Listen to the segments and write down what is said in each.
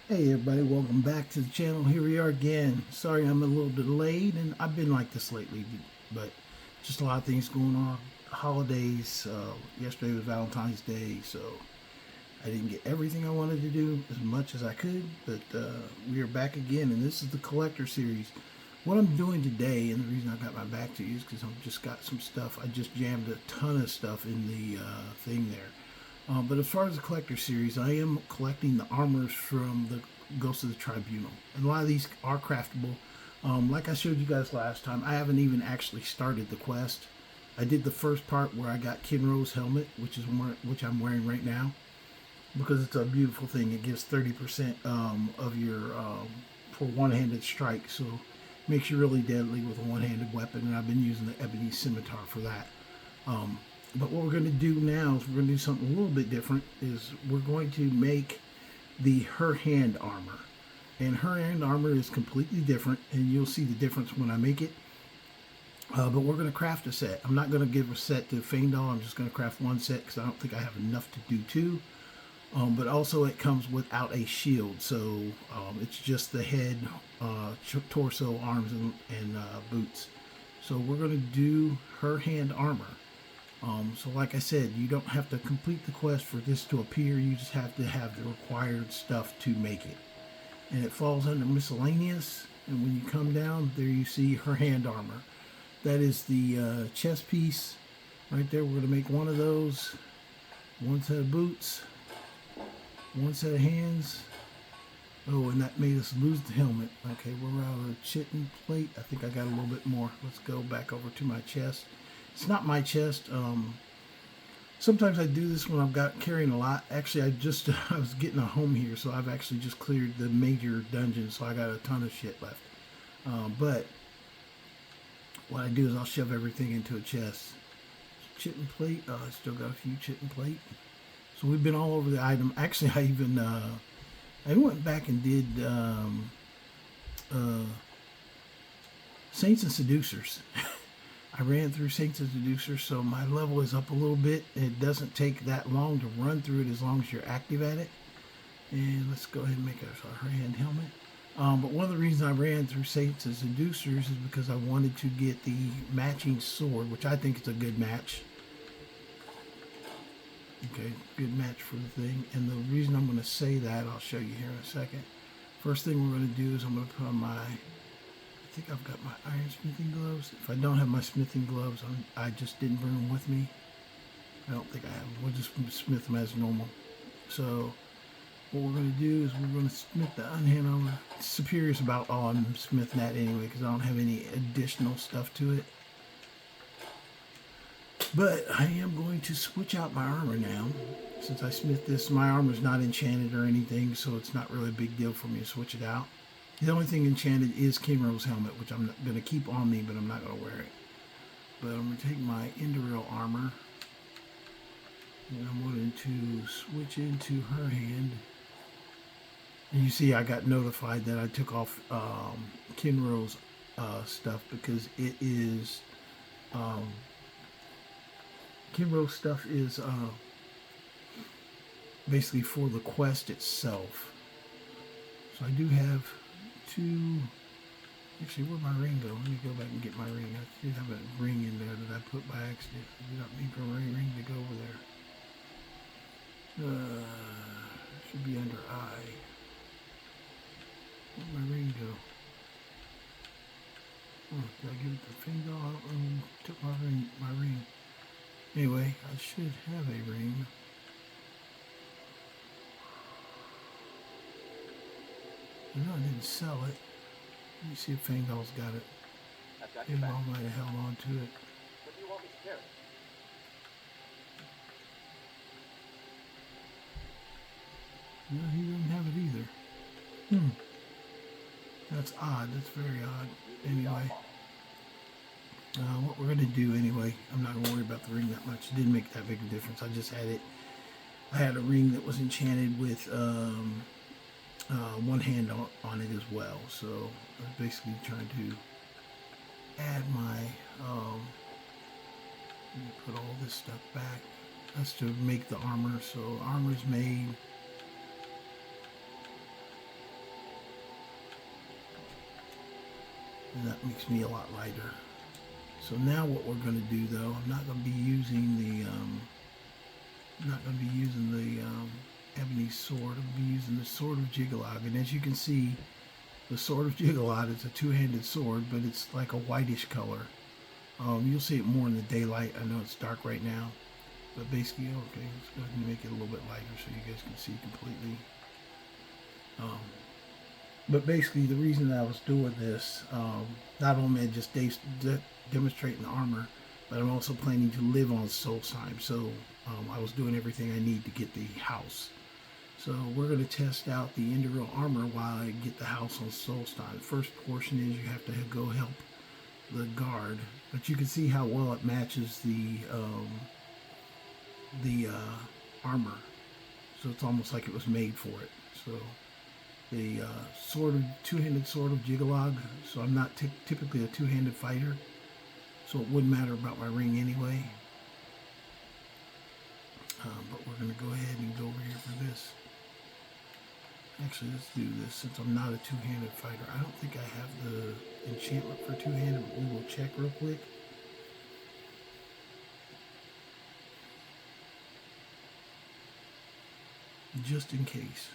Hey everybody, welcome back to the channel. Here we are again. Sorry I'm a little delayed, and I've been like this lately, but just a lot of things going on. Holidays, yesterday was Valentine's Day, so I didn't get everything I wanted to do as much as I could, but we are back again, and this is the collector series. What I'm doing today, and the reason I got my back to you is because I've just got some stuff. I just jammed a ton of stuff in the thing there. But as far as the collector series, I am collecting the armors from the Ghost of the Tribunal. And a lot of these are craftable. Like I showed you guys last time, I haven't even actually started the quest. I did the first part where I got Kenro's helmet, which I'm wearing right now, because it's a beautiful thing. It gives 30% of your for one-handed strike, so makes you really deadly with a one-handed weapon. And I've been using the ebony scimitar for that. But what we're going to do now is we're going to do something a little bit different. Is we're going to make the her hand armor, and her hand armor is completely different, and you'll see the difference when I make it. But we're going to craft a set. I'm not going to give a set to Faendal. I'm just going to craft one set because I don't think I have enough to do two. But also it comes without a shield, so it's just the head, torso, arms, and boots. So we're going to do her hand armor. So like I said, you don't have to complete the quest for this to appear. You just have to have the required stuff to make it. And it falls under miscellaneous. And when you come down, there you see her hand armor. That is the chest piece right there. We're going to make one of those. One set of boots. One set of hands. Oh, and that made us lose the helmet. Okay, we're out of chitin plate. I think I got a little bit more. Let's go back over to my chest. It's not my chest. Sometimes I do this when I've got carrying a lot. Actually, I was getting a home here, so I've actually just cleared the major dungeon, so I got a ton of shit left. But what I do is I'll shove everything into a chest. Chitin plate. I still got a few chitin plate. So we've been all over the item. Actually, I went back and did Saints and Seducers. I ran through Saints and Seducers, so my level is up a little bit. It doesn't take that long to run through it as long as you're active at it. And let's go ahead and make our hand helmet. But one of the reasons I ran through Saints and Seducers is because I wanted to get the matching sword, which I think is a good match. Okay, good match for the thing. And the reason I'm going to say that, I'll show you here in a second. First thing we're going to do is I'm going to put on I think I've got my iron smithing gloves. If I don't have my smithing gloves, I just didn't bring them with me. I don't think I have them. We'll just smith them as normal. So what we're going to do is we're going to smith the unhand armor. Superior is about all I'm smithing at anyway, because I don't have any additional stuff to it. But I am going to switch out my armor now. Since I smith this, my armor is not enchanted or anything, so it's not really a big deal for me to switch it out. The only thing enchanted is Kenro's helmet, which I'm going to keep on me, but I'm not going to wear it. But I'm going to take my Indoril armor, and I'm going to switch into her hand. And you see I got notified that I took off Kenro's stuff because it is... Kenro's stuff is basically for the quest itself. So I do have two. Actually, where'd my ring go? Let me go back and get my ring. I did have a ring in there that I put by accident. I did not mean for a ring to go over there. Should be under I. Where'd my ring go? Oh, did I give it to Faendal? I took my ring. Anyway, I should have a ring. No, I didn't sell it. Let me see if Faendal's got it. Maybe I might have held on to it. What do you want me to carry? No, he doesn't have it either. That's odd. That's very odd. Anyway. What we're going to do anyway, I'm not going to worry about the ring that much. It didn't make that big a difference. I just had it. I had a ring that was enchanted with one hand on it as well. So I was basically trying to add my, let me put all this stuff back. That's to make the armor. So armor's made. and that makes me a lot lighter. So now what we're going to do, though, I'm not going to be using the ebony sword. I'll be using the sword of Jiggalog, and as you can see, the sword of Jiggalog is a two-handed sword, but it's like a whitish color. You'll see it more in the daylight. I know it's dark right now, but basically, okay, let's go ahead and make it a little bit lighter so you guys can see completely. But basically, the reason that I was doing this, not only am I just demonstrating the armor, but I'm also planning to live on Solstheim. So I was doing everything I need to get the house. So we're going to test out the Indoril Armor while I get the house on Solstheim. The first portion is you have to go help the guard, but you can see how well it matches the armor. So it's almost like it was made for it. So the two-handed sword of Jiggalog. So I'm not typically a two-handed fighter, so it wouldn't matter about my ring anyway. But we're going to go ahead and go over here for this. Actually, let's do this since I'm not a two-handed fighter. I don't think I have the enchantment for two-handed, but we will check real quick. Just in case.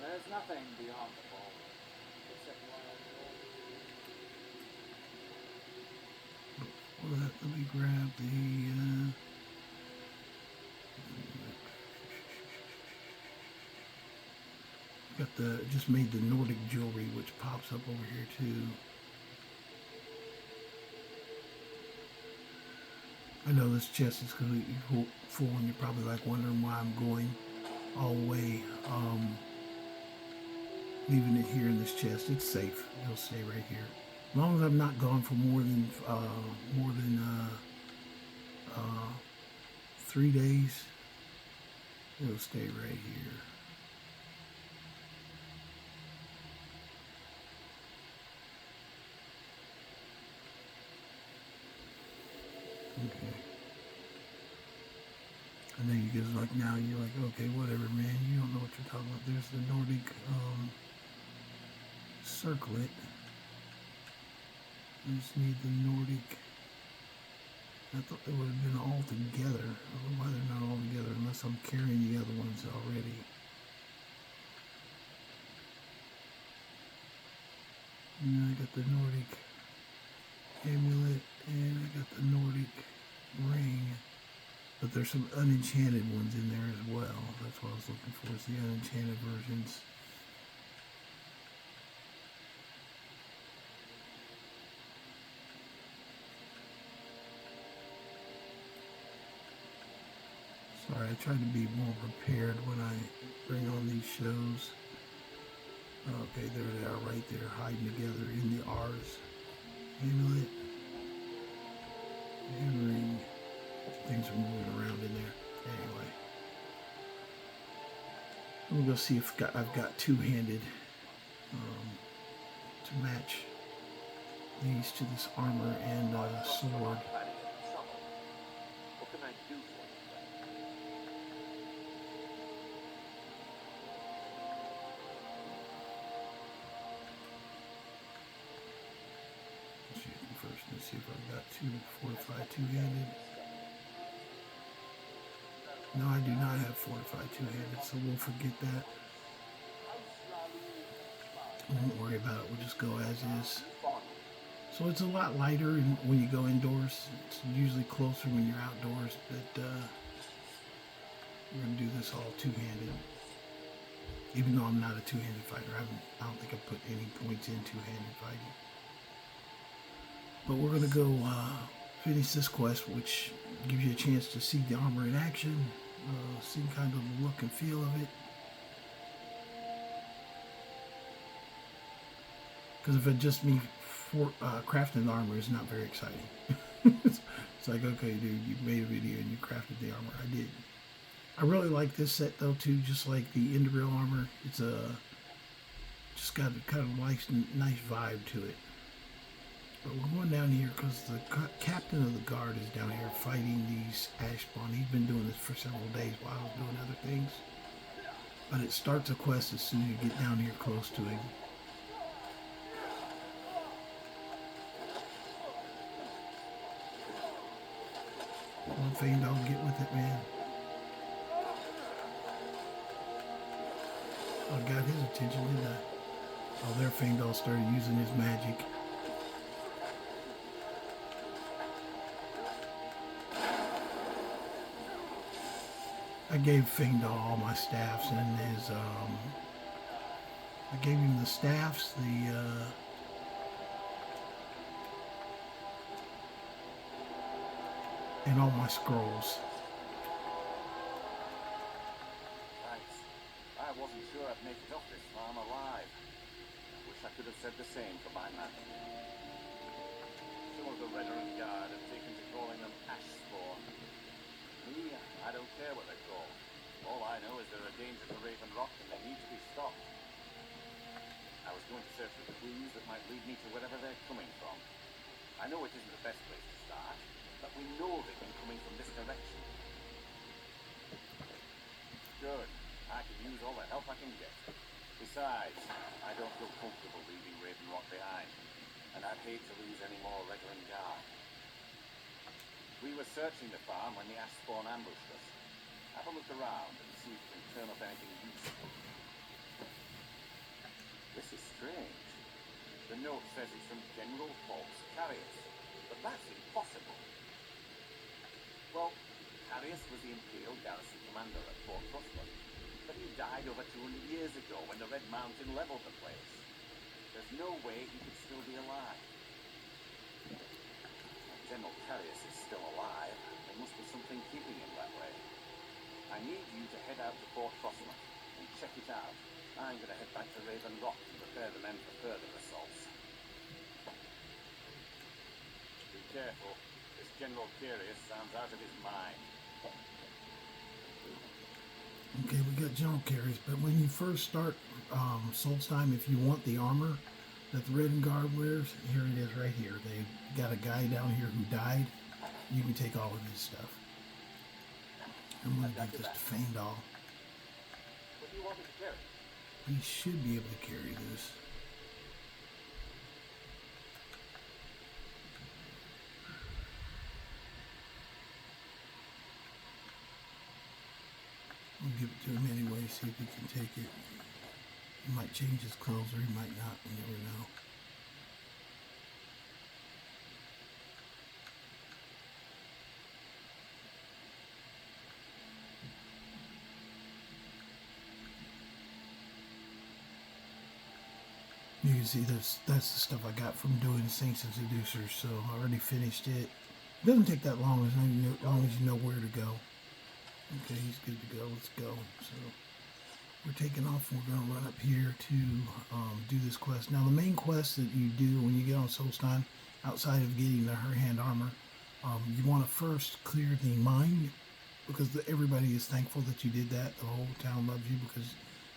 There's nothing beyond the ball, except wild. Well, let me grab the... just made the Nordic jewelry, which pops up over here too. I know this chest is completely full, and you're probably like wondering why I'm going all the way, leaving it here in this chest. It's safe. It'll stay right here. As long as I'm not gone for more than 3 days, it'll stay right here. Okay. I know you guys are like, now you're like, okay, whatever, man. You don't know what you're talking about. There's the Nordic circlet. I just need the Nordic. I thought they would have been all together. I don't know why they're not all together unless I'm carrying the other ones already. And I got the Nordic amulet, and I got the Nordic ring. But there's some unenchanted ones in there as well. That's what I was looking for, is the unenchanted versions. Sorry, I try to be more prepared when I bring on these shows. Okay, there they are right there, hiding together in the R's. Amulet and ring. Things are moving around in there. Anyway, I'm gonna go see if I've got two-handed to match these to this armor and sword. What can I do for you? First, let's see if I've got fortified two-handed. No, I do not have fortified two-handed, so we'll forget that. I won't worry about it. We'll just go as is. So it's a lot lighter when you go indoors. It's usually closer when you're outdoors, but we're going to do this all two-handed. Even though I'm not a two-handed fighter, I don't think I put any points in two-handed fighting. But we're going to go finish this quest, which gives you a chance to see the armor in action, see kind of the look and feel of it. Because if it's just me crafting the armor, it's not very exciting. It's like, okay, dude, you made a video and you crafted the armor. I did. I really like this set though too, just like the Indoril armor. It's just got a kind of nice vibe to it. But we're going down here because the captain of the guard is down here fighting these Ashfall. He's been doing this for several days while I was doing other things. But it starts a quest as soon as you get down here close to him. Come on, Feindal, get with it, man. I got his attention, didn't I? Oh, there Feindal started using his magic. I gave Feindal all my staffs and his, I gave him the staffs, and all my scrolls. Thanks. I wasn't sure I'd make it off this farm alive. Wish I could have said the same for my man. Some of the Veteran Guard have taken to calling them Ashfall. Me, I don't care what they're called. All I know is they're a danger to Raven Rock and they need to be stopped. I was going to search for clues that might lead me to wherever they're coming from. I know it isn't the best place to start, but we know they've been coming from this direction. Good. I can use all the help I can get. Besides, I don't feel comfortable leaving Raven Rock behind, and I'd hate to lose any more Veteran Guard. We were searching the farm when the Ashfall ambushed us. Have a look around and see if you can turn up anything useful. This is strange. The note says it's from General Falk's Carrius, but that's impossible. Well, Carrius was the Imperial Garrison commander at Fort Frostland, but he died over 200 years ago when the Red Mountain leveled the place. There's no way he could still be alive. General Carrius is still alive. There must be something keeping him that way. I need you to head out to Fort Frostland and check it out. I'm going to head back to Raven Rock and prepare the men for further assaults. Be careful. This General Carrius sounds out of his mind. Okay, we got General Carrius, but when you first start Solstheim, if you want the armor that the Red Guard wears, here it is right here. They got a guy down here who died. You can take all of his stuff. I'm going to give this to Feindal. What do you want me to carry? He should be able to carry this. I'll give it to him anyway, see if he can take it. He might change his clothes or he might not, you never know. You can see that's the stuff I got from doing Saints and Seducers, so I already finished it. It doesn't take that long as long as you know where to go. Okay, he's good to go. Let's go. So we're taking off and we're going to run up here to do this quest. Now the main quest that you do when you get on Solstheim, outside of getting the Her Hand Armor, you want to first clear the mine, because everybody is thankful that you did that. The whole town loves you because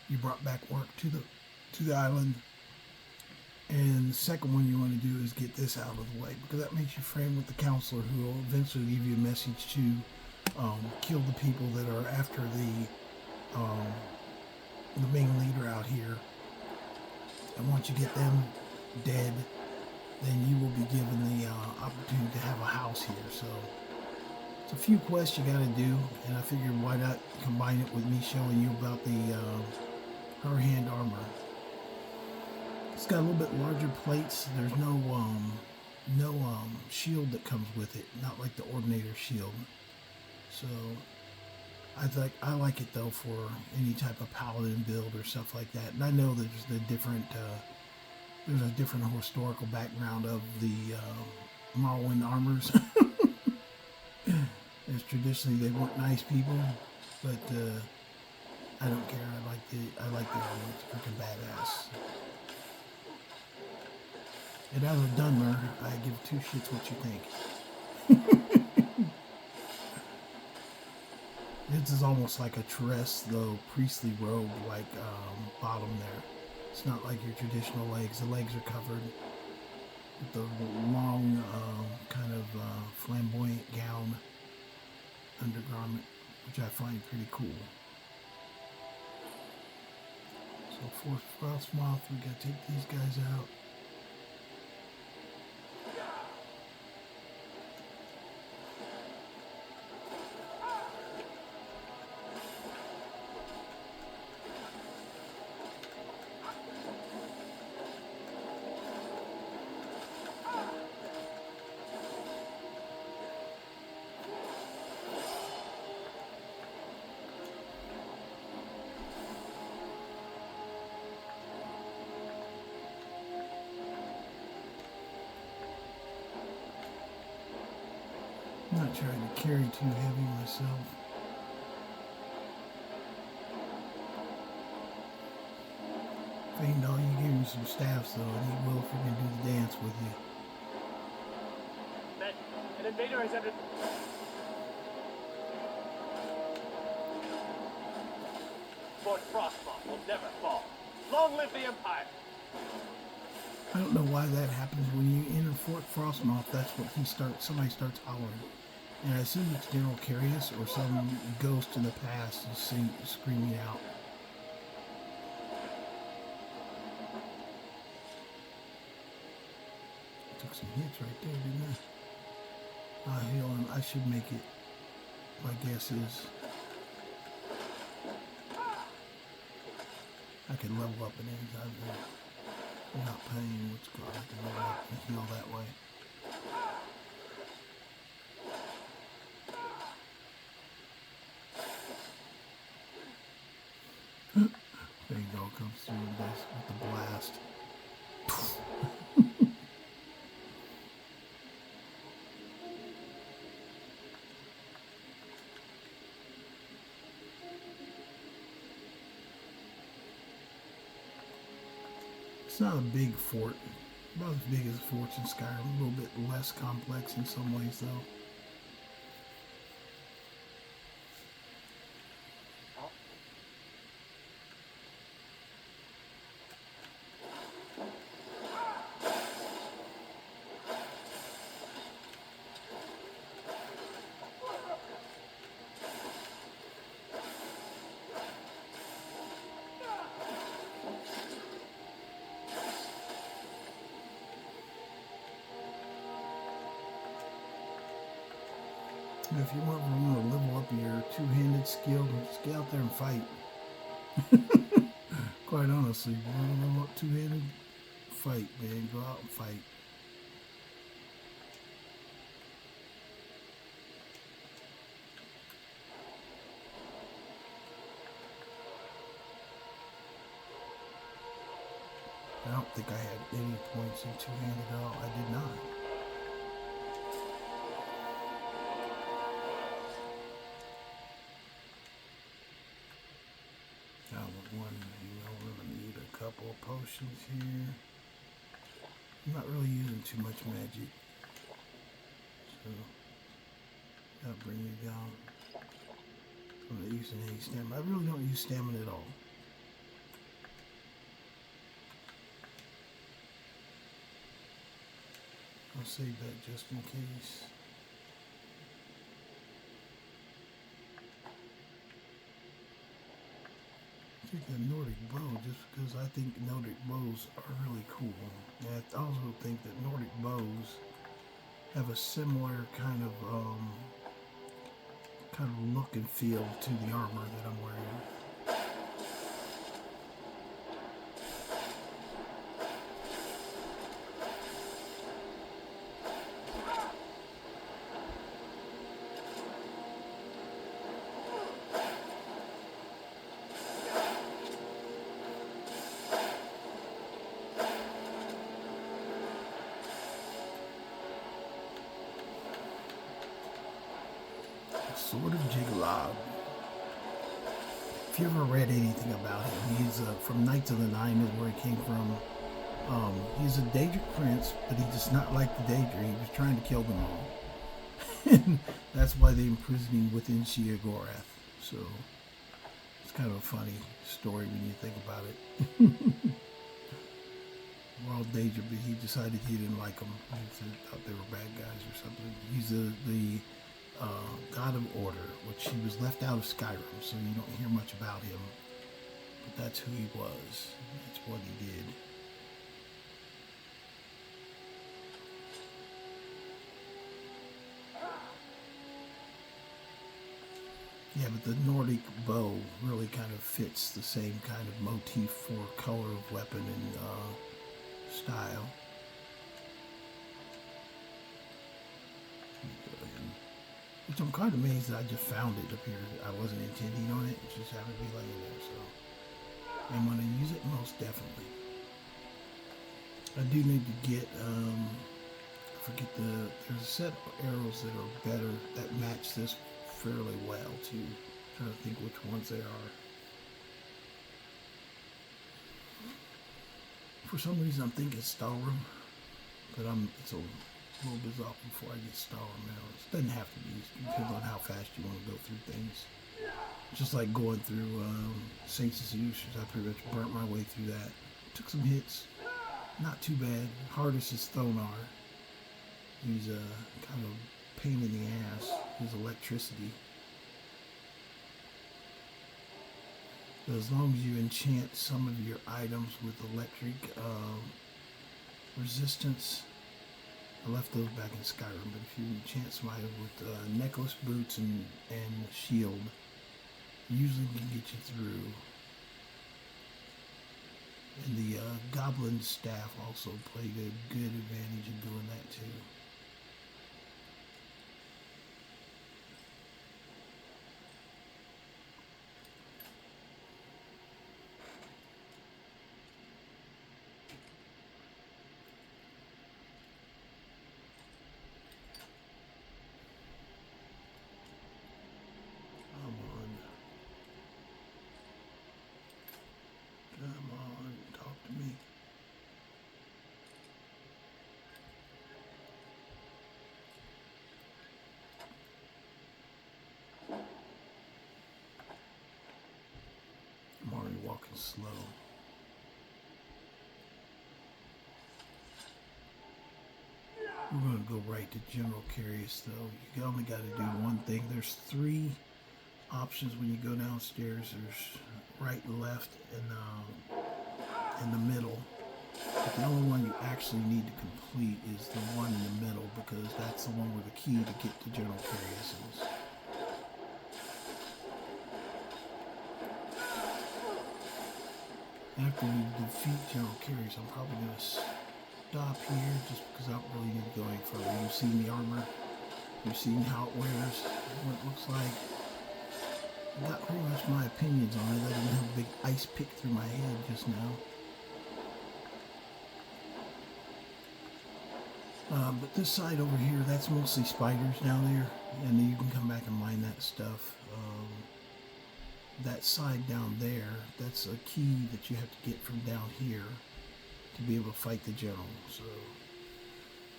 you brought back work to the island. And the second one you want to do is get this out of the way, because that makes you friend with the counselor, who will eventually give you a message to kill the people that are after the main leader out here. And once you get them dead, then you will be given the opportunity to have a house here. So it's a few quests you got to do, and I figured why not combine it with me showing you about the Her Hand Armor. It's got a little bit larger plates. There's no shield that comes with it, not like the Ordinator shield. So I like it though for any type of paladin build or stuff like that. And I know there's a different historical background of the Morrowind armors. As traditionally they weren't nice people, but I don't care. I like the armor. It's freaking badass. And as a Dunmer, I give two shits what you think. This is almost like a Tress, though, priestly robe, like bottom there. It's not like your traditional legs. The legs are covered with the long, kind of flamboyant gown undergarment, which I find pretty cool. So for Frostmoth, we gotta take these guys out. trying to carry too heavy myself. Fiendal, you give him some staffs though, and he will freaking do the dance with you. Men, an invader has entered. Fort Frostmoth will never fall. Long live the Empire! I don't know why that happens when you enter Fort Frostmoth. That's what somebody starts hollering. And I assume it's General Carius or some ghost in the past is screaming out. Took some hits right there, didn't I? Hell, I should make it. My guess is I can level up at any time there. I'm not paying what's good. I can level up and heal that way. Fiendal comes through with the blast. It's not a big fort, about as big as forts in Skyrim, a little bit less complex in some ways though. If you want to level up your two-handed skill, just get out there and fight. Quite honestly, if you want to level up two-handed, fight, man. Go out and fight. I don't think I had any points in two-handed at all. I did not. Couple of potions here. I'm not really using too much magic, so that'll bring me down. I'm not using any stamina. I really don't use stamina at all. I'll save that just in case. I take a Nordic bow just because I think Nordic bows are really cool. And I also think that Nordic bows have a similar kind of look and feel to the armor that I'm wearing. Sword of Jigalob. If you ever read anything about him, he's from Knights of the Nine is where he came from. He's a Daedric prince, but he does not like the Daedra. He was trying to kill them all. And that's why they imprisoned him within Sheogorath. So it's kind of a funny story when you think about it. We're all Daedra, but he decided he didn't like them. He thought they were bad guys or something. He's the God of Order, which he was left out of Skyrim, so you don't hear much about him. But that's who he was. That's what he did. Yeah, but the Nordic bow really kind of fits the same kind of motif for color of weapon and style. Which I'm kind of amazed that I just found it up here. I wasn't intending on it. It just happened to be laying there, so I'm going to use it most definitely. I do need to get forget there's a set of arrows that are better, that match this fairly well too. I'm trying to think which ones they are. For some reason I'm thinking Skyrim, but it's a little bizarre before I get Skyrim arrows. Doesn't have to be, it depends on how fast you want to go through things. Just like going through Saints and Seducers, I pretty much burnt my way through that. Took some hits, not too bad. Hardest is Thonar. He's a kind of pain in the ass. His electricity. But as long as you enchant some of your items with electric resistance, I left those back in Skyrim. But if you enchant some items with necklace, boots, and shield, usually can get you through. And the goblin staff also played a good advantage in doing that too. Come on, talk to me. I'm already walking slow. We're going to go right to General Curious though. You only got to do one thing. There's 3 options when you go downstairs. There's right, left, and in the middle. But the only one you actually need to complete is the one in the middle, because that's the one where the key to get to General Curious is. After we defeat General Curious, I'm probably going to stop here just because I don't really need to go any further. You've seen the armor. You've seen how it wears, what it looks like. I got pretty much my opinions on it. I didn't have a big ice pick through my head just now. But this side over here, that's mostly spiders down there, and then you can come back and mine that stuff. That side down there, that's a key that you have to get from down here to be able to fight the general. So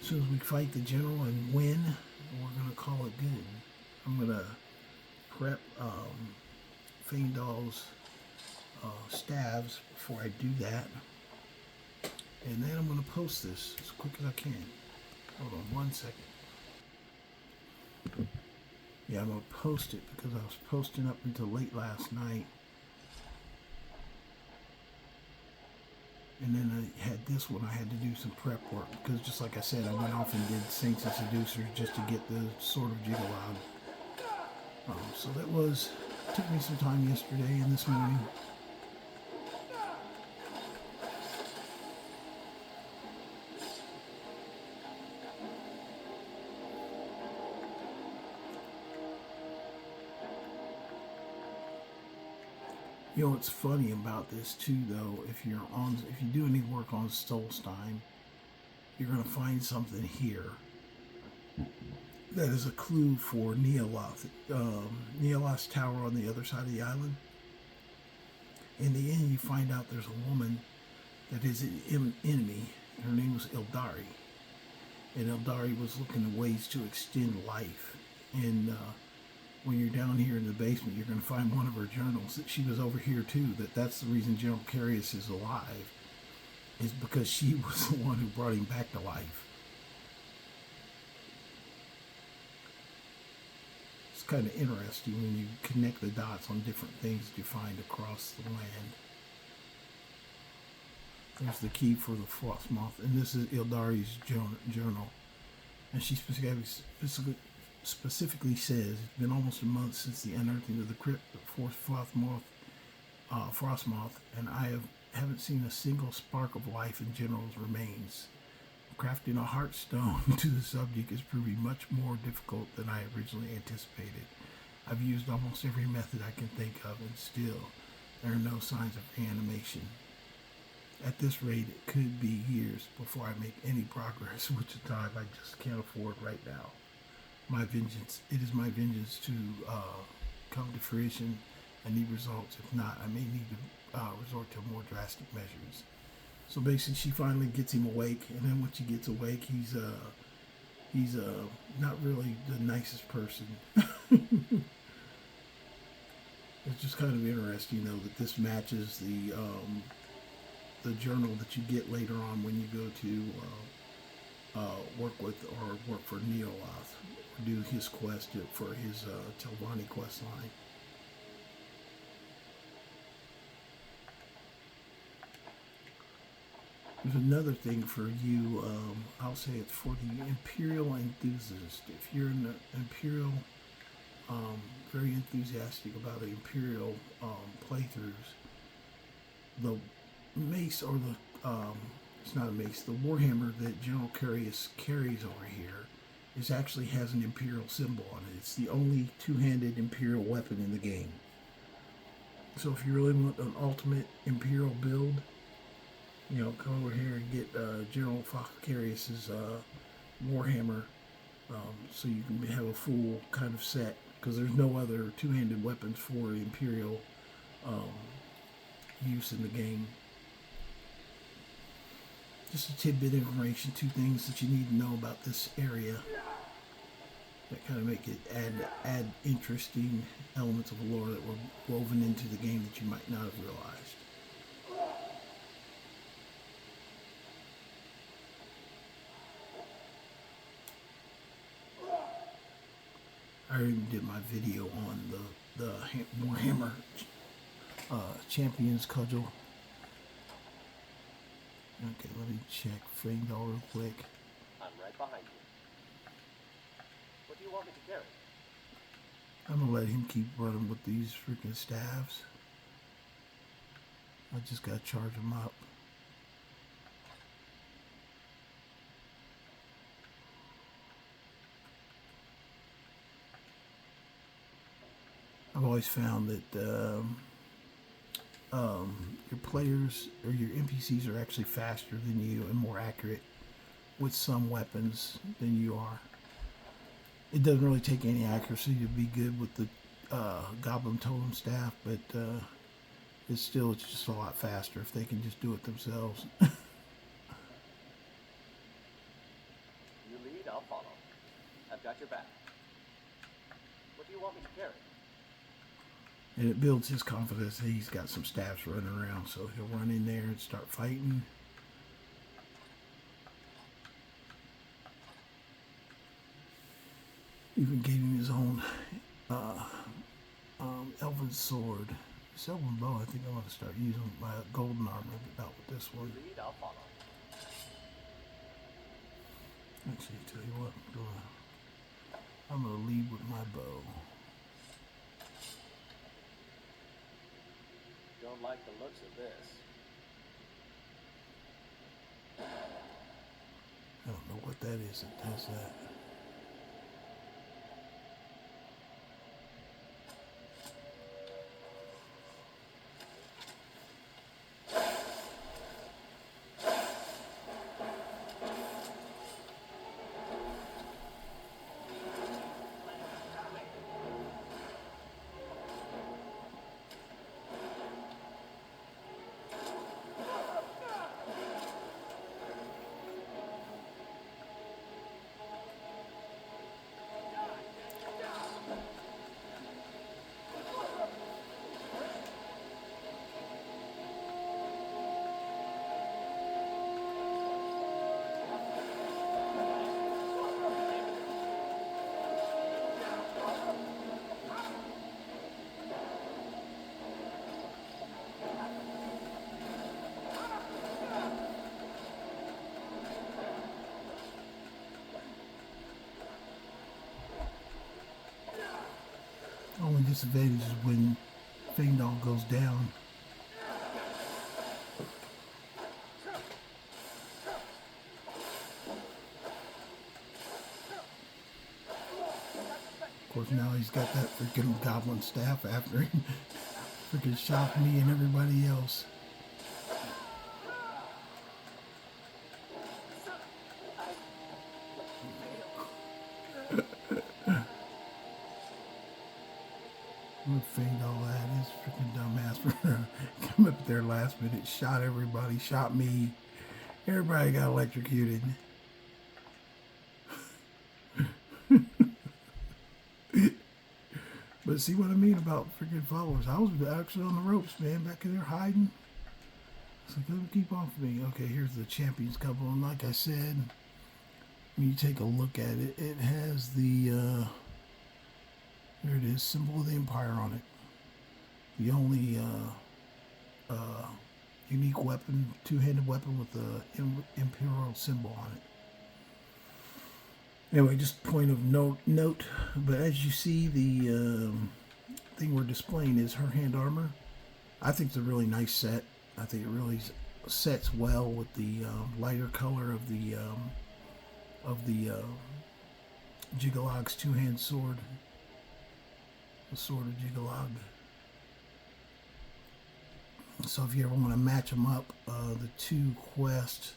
as soon as we fight the general and win, we're going to call it good. I'm going to prep Feindal's stabs before I do that. And then I'm going to post this as quick as I can. Hold on 1 second. Yeah, I'm going to post it because I was posting up until late last night. And then I had this one, I had to do some prep work because just like I said, I went off and did Saints and Seducers just to get the Sword of Jiggle out. So that took me some time yesterday and this morning. You know what's funny about this too, though, if you do any work on Solstein, you're going to find something here that is a clue for Neoloth. Neoloth's tower on the other side of the island. In the end, you find out there's a woman that is an enemy. Her name was Eldari. And Eldari was looking at ways to extend life. And when you're down here in the basement, you're going to find one of her journals that she was over here too. That's the reason General Curious is alive, is because she was the one who brought him back to life. It's kind of interesting when you connect the dots on different things that you find across the land. There's the key for the Frostmoth, and this is Eldari's journal. And she specifically says, it's been almost a month since the unearthing of the crypt of Frostmoth, and I haven't seen a single spark of life in General's remains. Crafting a heartstone to the subject is proving much more difficult than I originally anticipated. I've used almost every method I can think of, and still there are no signs of reanimation. At this rate, it could be years before I make any progress, which is time I just can't afford right now. My vengeance, it is my vengeance to come to fruition. I need results. If not, I may need to resort to more drastic measures. So basically, she finally gets him awake, and then when she gets awake, he's not really the nicest person. It's just kind of interesting, that this matches the journal that you get later on when you go to work for Nerevar, or do his quest for his Telvanni quest line. There's another thing for you. I'll say it's for the Imperial enthusiast. If you're an Imperial, very enthusiastic about the Imperial playthroughs, the mace, or it's not a mace, the Warhammer that General Carius carries over here actually has an Imperial symbol on it. It's the only two-handed Imperial weapon in the game. So if you really want an ultimate Imperial build, come over here and get General Carius's Warhammer, so you can have a full kind of set, because there's no other two-handed weapons for Imperial use in the game. Just a tidbit of information, 2 things that you need to know about this area that kind of make it add interesting elements of lore that were woven into the game that you might not have realized. I already did my video on the Warhammer Champions Cudgel. Okay, let me check Frangdal real quick. I'm right behind you. What do you want me to carry? I'm gonna let him keep running with these freaking staves. I just gotta charge him up. I've always found that your players or your NPCs are actually faster than you and more accurate with some weapons than you are. It doesn't really take any accuracy to be good with the Goblin Totem Staff, but it's just a lot faster if they can just do it themselves. You lead, I'll follow. I've got your back. What do you want me to carry? And it builds his confidence that he's got some staffs running around, so he'll run in there and start fighting. Even gave him his own elven sword. This elven bow, I think I want to start using my golden armor, but not with this one. Lead, I'll follow. Actually, tell you what, I'm gonna lead with my bow. Don't like the looks of this. I don't know what that is that does that. Only disadvantage is when Frangdal goes down. Of course, now he's got that freaking goblin staff after him. Freaking shocked me and everybody else. last minute, shot everybody, shot me. Everybody got electrocuted. But see what I mean about freaking followers? I was actually on the ropes, man, back in there hiding. So don't keep off of me. Okay, here's the champions couple, and like I said, when you take a look at it, it has the there it is, symbol of the Empire on it. The only unique weapon, two-handed weapon with the Imperial symbol on it. Anyway, just point of note. But as you see, the thing we're displaying is her hand armor. I think it's a really nice set. I think it really sets well with the lighter color of the Jigalog's two-hand sword. The sword of Jigalag. So if you ever want to match them up, the two quests,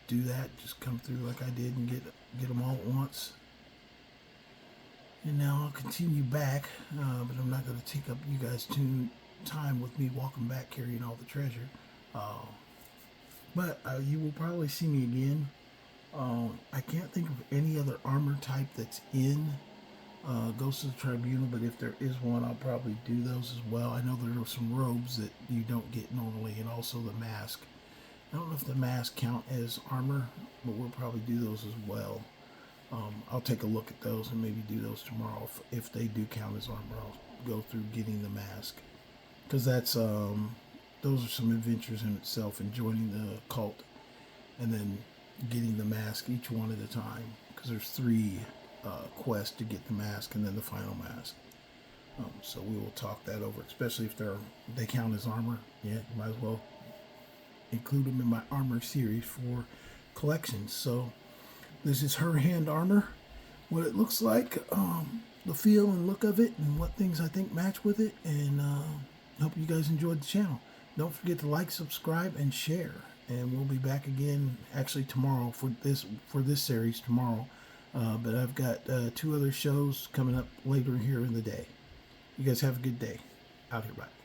do that. Just come through like I did and get them all at once. And now I'll continue back, but I'm not going to take up you guys too time with me walking back carrying all the treasure. But you will probably see me again. I can't think of any other armor type that's in Ghost of the Tribunal, but if there is one, I'll probably do those as well. I know there are some robes that you don't get normally, and also the mask. I don't know if the mask count as armor, but we'll probably do those as well. I'll take a look at those and maybe do those tomorrow. If they do count as armor, I'll go through getting the mask. Because that's those are some adventures in itself, and joining the cult and then getting the mask each one at a time. Because there's 3 quests to get the mask and then the final mask. So we will talk that over, especially if they count as armor. Yeah, you might as well include them in my armor series for collections. So this is her hand armor, what it looks like, the feel and look of it, and what things I think match with it, and hope you guys enjoyed the channel. Don't forget to like, subscribe, and share, and we'll be back again actually tomorrow for this series tomorrow. But I've got 2 other shows coming up later here in the day. You guys have a good day. Out here, bye.